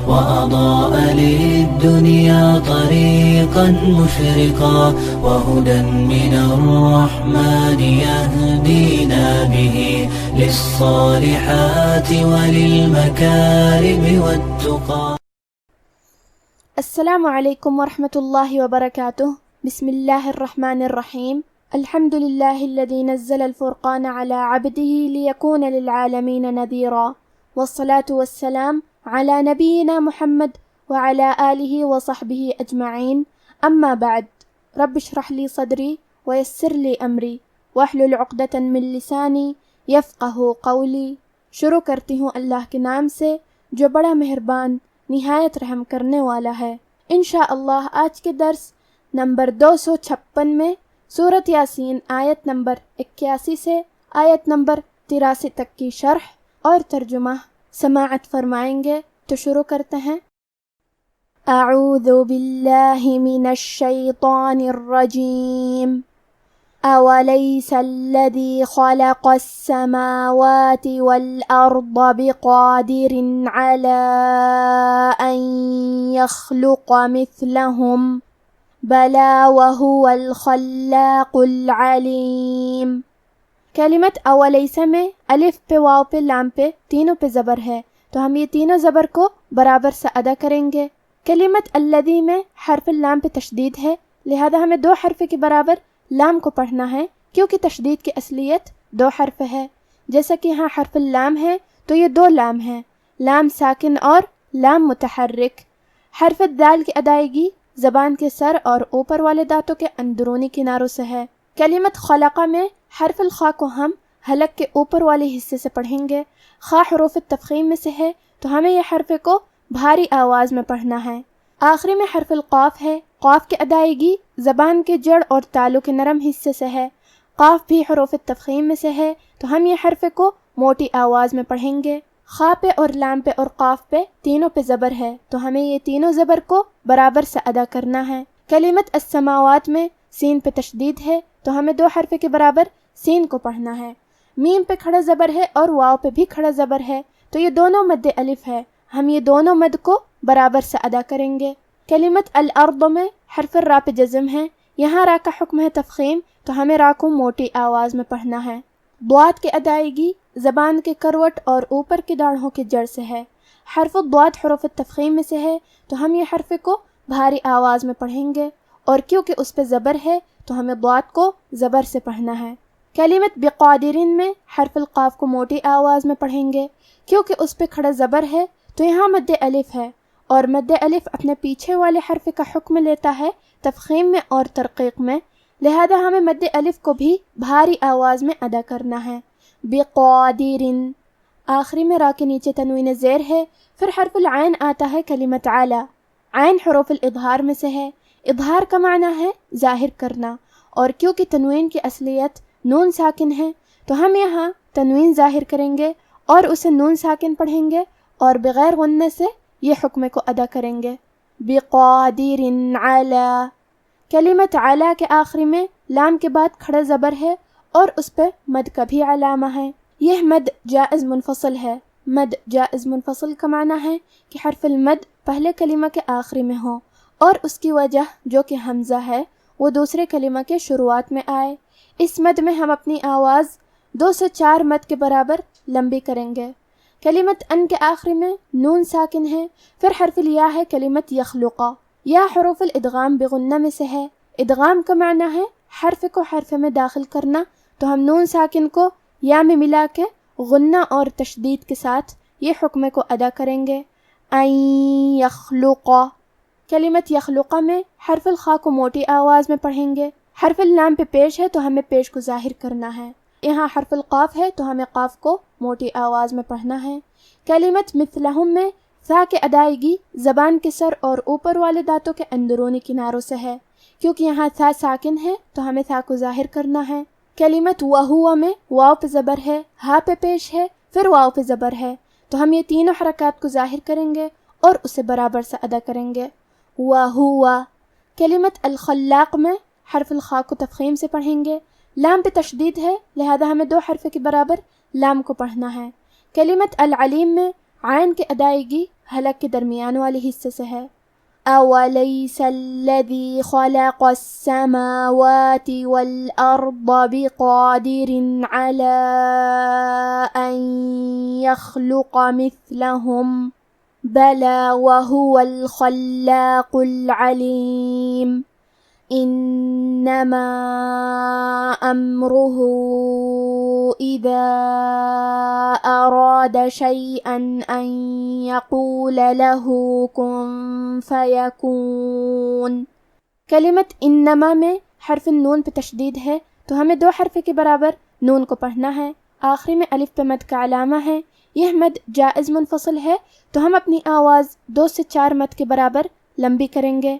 وأضاء للدنيا طريقا مشرقا وهدى من الرحمن يهدينا به للصالحات وللمكارم والتقى. السلام علیکم ورحمۃ اللہ وبرکاتہ. بسم اللہ الرحمن الرحیم. الحمد للہ الذی نزل الفرقان علی عبده لیکون للعالمین نذیرا والصلاة والسلام علی نبینا محمد وعلی آلہ وصحبہ اجمعین. اما بعد، رب اشرح لی صدری ویسر لی امری واحلل عقدۃ من لسانی یفقہوا قولی. شروع کرتی ہوں اللہ کے نام سے جو بڑا مہربان نہایت رحم کرنے والا ہے. انشاءاللہ آج کے درس نمبر 256 میں سورۃ یاسین آیت نمبر 81 سے آیت نمبر 83 تک کی شرح اور ترجمہ سماعت فرمائیں گے. تو شروع کرتے ہیں. اعوذ باللہ من الشیطان الرجیم. أوليس الذي خلق السماوات والأرض بقادر على أن يخلق مثلهم بلى وهو الخلاق العليم. کلمت اولیس میں الف پہ، واو پہ، لام پہ، تینوں پہ زبر ہے، تو ہم یہ تینوں زبر کو برابر سے ادا کریں گے. کلمت الذی میں حرف اللام پہ تشدید ہے، لہذا ہمیں دو حرف کے برابر لام کو پڑھنا ہے، کیونکہ تشدید کی اصلیت دو حرف ہے. جیسا کہ یہاں حرف اللام ہے تو یہ دو لام ہیں، لام ساکن اور لام متحرک. حرف دال کی ادائیگی زبان کے سر اور اوپر والے دانتوں کے اندرونی کناروں سے ہے. کلمت خلقہ میں حرف الخاء کو ہم حلق کے اوپر والے حصے سے پڑھیں گے. خاء حروف تفخیم میں سے ہے تو ہمیں یہ حرف کو بھاری آواز میں پڑھنا ہے. آخری میں حرف القاف ہے. قاف کی ادائیگی زبان کے جڑ اور تالو کے نرم حصے سے ہے. قاف بھی حروف تفخیم میں سے ہے تو ہم یہ حرف کو موٹی آواز میں پڑھیں گے. خاء پہ اور لام پہ اور قاف پہ تینوں پہ زبر ہے تو ہمیں یہ تینوں زبر کو برابر سے ادا کرنا ہے. کلمت السماوات میں سین پہ تشدید ہے تو ہمیں دو حرف کے برابر سین کو پڑھنا ہے. میم پہ کھڑا زبر ہے اور واو پہ بھی کھڑا زبر ہے تو یہ دونوں مد الف ہے، ہم یہ دونوں مد کو برابر سے ادا کریں گے. کلمت الارض میں حرف را پہ جزم ہے، یہاں را کا حکم ہے تفخیم تو ہمیں را کو موٹی آواز میں پڑھنا ہے. ضاد کی ادائیگی زبان کے کروٹ اور اوپر کے داڑھوں کے جڑ سے ہے. حرف الضاد حروف تفخیم میں سے ہے تو ہم یہ حرف کو بھاری آواز میں پڑھیں گے، اور کیونکہ اس پہ زبر ہے تو ہمیں ضاد کو زبر سے پڑھنا ہے. کلمت بقادرین میں حرف القاف کو موٹی آواز میں پڑھیں گے، کیونکہ اس پہ کھڑا زبر ہے تو یہاں مد الف ہے، اور مد الف اپنے پیچھے والے حرف کا حکم لیتا ہے تفخیم میں اور ترقیق میں، لہذا ہمیں مد الف کو بھی بھاری آواز میں ادا کرنا ہے. بقادرین. آخری میں را کے نیچے تنوین زیر ہے. پھر حرف العین آتا ہے کلمت علی. عین حروف الاظہار میں سے ہے. اظہار کا معنی ہے ظاہر کرنا، اور کیونکہ تنوین کی اصلیت نون ساکن ہے تو ہم یہاں تنوین ظاہر کریں گے اور اسے نون ساکن پڑھیں گے اور بغیر غنہ سے یہ حکم کو ادا کریں گے. بقادر علی. کلمت علی کے آخری میں لام کے بعد کھڑا زبر ہے اور اس پہ مد کا بھی علامہ ہے. یہ مد جائز منفصل ہے. مد جائز منفصل کا معنی ہے کہ حرف المد پہلے کلمہ کے آخری میں ہو اور اس کی وجہ جو کہ حمزہ ہے وہ دوسرے کلمہ کے شروعات میں آئے. اس مد میں ہم اپنی آواز 2 سے 4 مد کے برابر لمبی کریں گے. کلمت ان کے آخری میں نون ساکن ہے. پھر حرف الیا ہے کلمت یخلقہ. یا حروف الادغام بغنہ میں سے ہے. ادغام کا معنی ہے حرف کو حرف میں داخل کرنا، تو ہم نون ساکن کو یا میں ملا کے غنہ اور تشدید کے ساتھ یہ حکم کو ادا کریں گے. این یخلقہ. کلمت یخلقہ میں حرف الخاء کو موٹی آواز میں پڑھیں گے. حرف اللام پہ پیش ہے تو ہمیں پیش کو ظاہر کرنا ہے. یہاں حرف القاف ہے تو ہمیں قاف کو موٹی آواز میں پڑھنا ہے. کلمت مثلہم میں ثا کے ادائیگی زبان کے سر اور اوپر والے دانتوں کے اندرونی کناروں سے ہے. کیونکہ یہاں ثا ساکن ہے تو ہمیں ثا کو ظاہر کرنا ہے. کلمت وہوا میں واو پہ زبر ہے، ہا پہ پیش ہے، پھر واو پہ زبر ہے، تو ہم یہ تینوں حرکات کو ظاہر کریں گے اور اسے برابر سے ادا کریں گے. وہوا. کلمت الخلاق میں حرف الخاء کو تفخیم سے پڑھیں گے. لام پہ تشدید ہے لہذا ہمیں 2 حرف کے برابر لام کو پڑھنا ہے. کلمت العلیم میں عین کی ادائیگی حلق کے درمیان والے حصے سے ہے۔ أَوَلَيْسَ الَّذِي خَلَقَ السَّمَاوَاتِ وَالْأَرْضَ بِقَادِرٍ عَلَىٰ أَن يَخْلُقَ مِثْلَهُم بَلَىٰ وَهُوَ الْخَلَّاقُ الْعَلِيمُ إِنَّمَا أَمْرُهُ إِذَا أَرَادَ شَيْئًا أَن يَقُولَ لَهُ كُن فَيَكُونُ۔ کلمت انما میں حرف نون پہ تشدید ہے تو ہمیں 2 حرف کے برابر نون کو پڑھنا ہے۔ آخری میں الف پہ مد کا علامہ ہے، یہ مد جائز منفصل ہے تو ہم اپنی آواز 2 سے 4 مد کے برابر لمبی کریں گے۔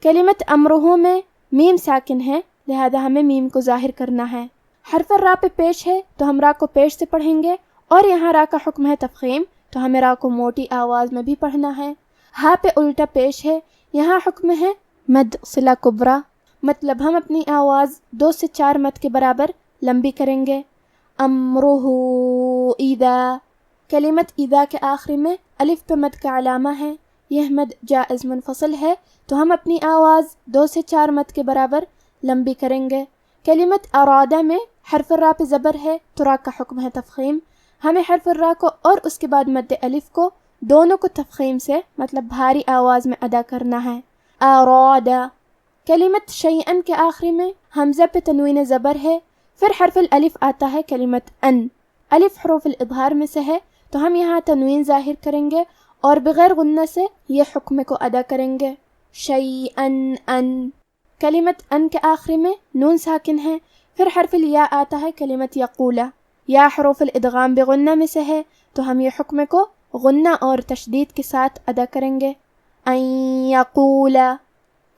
کلمت امرہ میں میم ساکن ہے لہذا ہمیں میم کو ظاہر کرنا ہے۔ حرف را پہ پیش ہے تو ہم را کو پیش سے پڑھیں گے، اور یہاں را کا حکم ہے تفخیم تو ہمیں را کو موٹی آواز میں بھی پڑھنا ہے۔ ہا پہ الٹا پیش ہے، یہاں حکم ہے مد صلہ کبریٰ، مطلب ہم اپنی آواز 2 سے 4 مد کے برابر لمبی کریں گے۔ امرہ اذا، کلمت اذا کے آخری میں الف پہ مد کا علامہ ہے، یہ مد جائز منفصل ہے تو ہم اپنی آواز 2 سے 4 مد کے برابر لمبی کریں گے۔ کلمت ارادہ میں حرف را پہ زبر ہے تو را کا حکم ہے تفخیم، ہمیں حرف را کو اور اس کے بعد مد الف کو دونوں کو تفخیم سے مطلب بھاری آواز میں ادا کرنا ہے۔ ارادہ، کلمت شیئن کے آخری میں حمزہ پہ تنوین زبر ہے، پھر حرف الالف آتا ہے کلمت ان، الف حروف الاظہار میں سے ہے تو ہم یہاں تنوین ظاہر کریں گے اور بغیر غنہ سے یہ حکم کو ادا کریں گے۔ شیئن ان، کلمت ان کے آخری میں نون ساکن ہے، پھر حرف الیا آتا ہے کلمت یقولہ، یا حروف الادغام بغنہ میں سے ہے تو ہم یہ حکم کو غنہ اور تشدید کے ساتھ ادا کریں گے۔ ان یقولہ،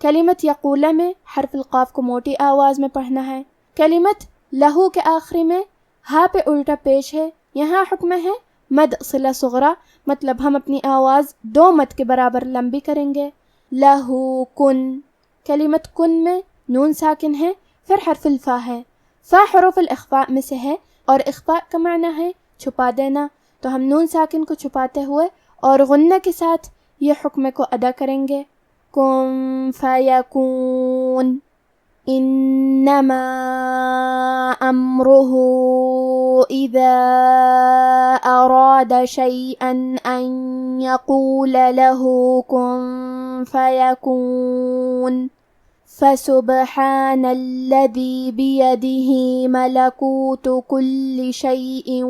کلمت یقولہ میں حرف القاف کو موٹی آواز میں پڑھنا ہے۔ کلمت لہو کے آخری میں ہا پہ الٹا پیش ہے، یہاں حکم ہے مد صلہ صغریٰ، مطلب ہم اپنی آواز 2 مد کے برابر لمبی کریں گے۔ لہو کن، کلمت کن میں نون ساکن ہے، پھر حرف الفا ہے، فا حروف الاخفاء میں سے ہے اور اخفاء کا معنی ہے چھپا دینا، تو ہم نون ساکن کو چھپاتے ہوئے اور غنہ کے ساتھ یہ حکم کو ادا کریں گے۔ کن فیکون، انما امرہ اذا اراد شیئا ان یقول له کن فیکون۔ فسبحان الذی بیدہ ملکوت کل شیء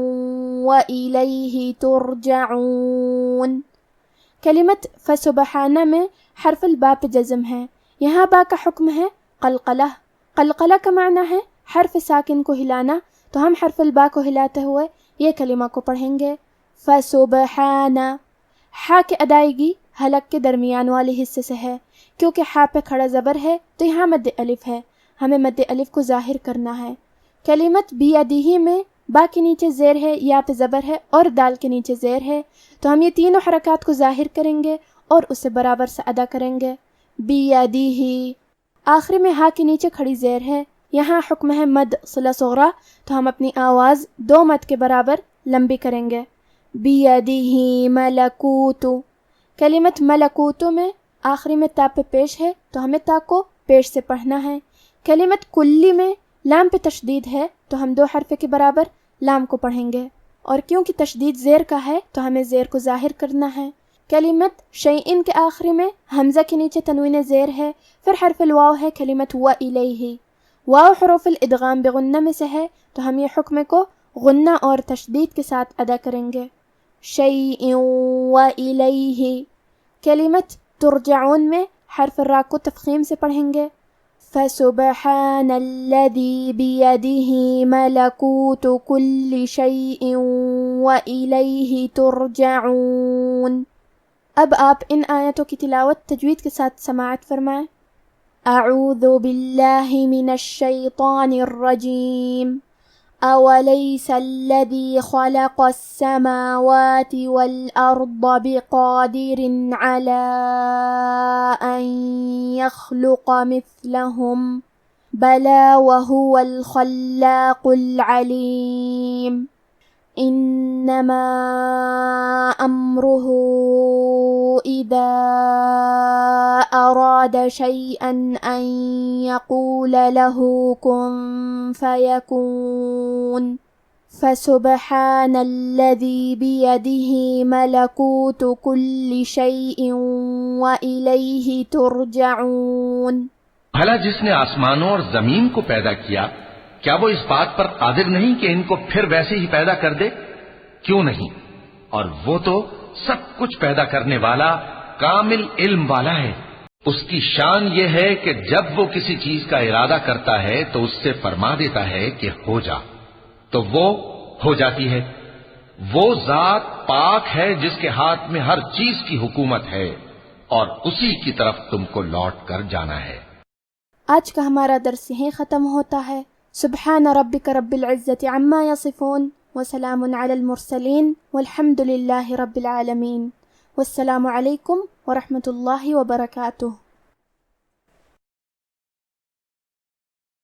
وإلیہ ترجعون۔ کلمت فسبحانہ میں حرف البا پہ جزم ہے، یہاں با کا حکم ہے قلقلہ، قلقلہ کا معنی ہے حرف ساکن کو ہلانا، تو ہم حرف البا کو ہلاتے ہوئے یہ کلمہ کو پڑھیں گے۔ فسبحانہ، ہا کی ادائیگی حلق کے درمیان والے حصے سے ہے، کیونکہ ہا پہ کھڑا زبر ہے تو یہاں مد الف ہے، ہمیں مد الف کو ظاہر کرنا ہے۔ کلمت بیدہ میں با کے نیچے زیر ہے، یا پہ زبر ہے اور دال کے نیچے زیر ہے، تو ہم یہ تینوں حرکات کو ظاہر کریں گے اور اسے برابر سے ادا کریں گے۔ بیدہ، آخری میں ہا کے نیچے کھڑی زیر ہے، یہاں حکم ہے مد صلہ صغریٰ تو ہم اپنی آواز 2 مد کے برابر لمبی کریں گے۔ بیدہ ملکوت، کلمت ملکوت میں آخری میں تا پہ پیش ہے تو ہمیں تا کو پیش سے پڑھنا ہے۔ کلمت کلی میں لام پہ تشدید ہے تو ہم 2 حرف کے برابر لام کو پڑھیں گے، اور کیونکہ تشدید زیر کا ہے تو ہمیں زیر کو ظاہر کرنا ہے۔ کلمت شیئن کے آخری میں حمزہ کے نیچے تنوین زیر ہے، پھر حرف الواو ہے کلمت وإلیہ، واو حروف الادغام بغنہ میں سے ہے تو ہم یہ حکم کو غنہ اور تشدید کے ساتھ ادا کریں گے۔ شیء وإلیہ، کلمت ترجعون میں حرف را کو تفخیم سے پڑھیں گے۔ فسبحان الذی بیدہ ملکوت کل شیء وإلیہ ترجعون۔ اب آپ ان آیتوں کی تلاوت تجوید کے ساتھ سماعت فرمائیں۔ اعوذ باللہ من الشیطان الرجیم۔ أوليس الذي خلق السماوات والأرض بقادر على أن يخلق مثلهم بلى وهو الخلاق العليم إنما أمره إذا أراد شيئا أن يقول له كن فيكون فسبحان الذي بيده ملكوت كل شيء وإليه ترجعون۔ بھلا جس نے آسمانوں اور زمین کو پیدا کیا، کیا وہ اس بات پر قادر نہیں کہ ان کو پھر ویسے ہی پیدا کر دے؟ کیوں نہیں؟ اور وہ تو سب کچھ پیدا کرنے والا کامل علم والا ہے۔ اس کی شان یہ ہے کہ جب وہ کسی چیز کا ارادہ کرتا ہے تو اس سے فرما دیتا ہے کہ ہو جا، تو وہ ہو جاتی ہے۔ وہ ذات پاک ہے جس کے ہاتھ میں ہر چیز کی حکومت ہے، اور اسی کی طرف تم کو لوٹ کر جانا ہے۔ آج کا ہمارا درس یہیں ختم ہوتا ہے۔ سبحان ربک رب العزت عما یصفون وسلام علی المرسلین والحمد للہ رب العالمین۔ والسلام علیکم ورحمۃ اللہ وبرکاتہ۔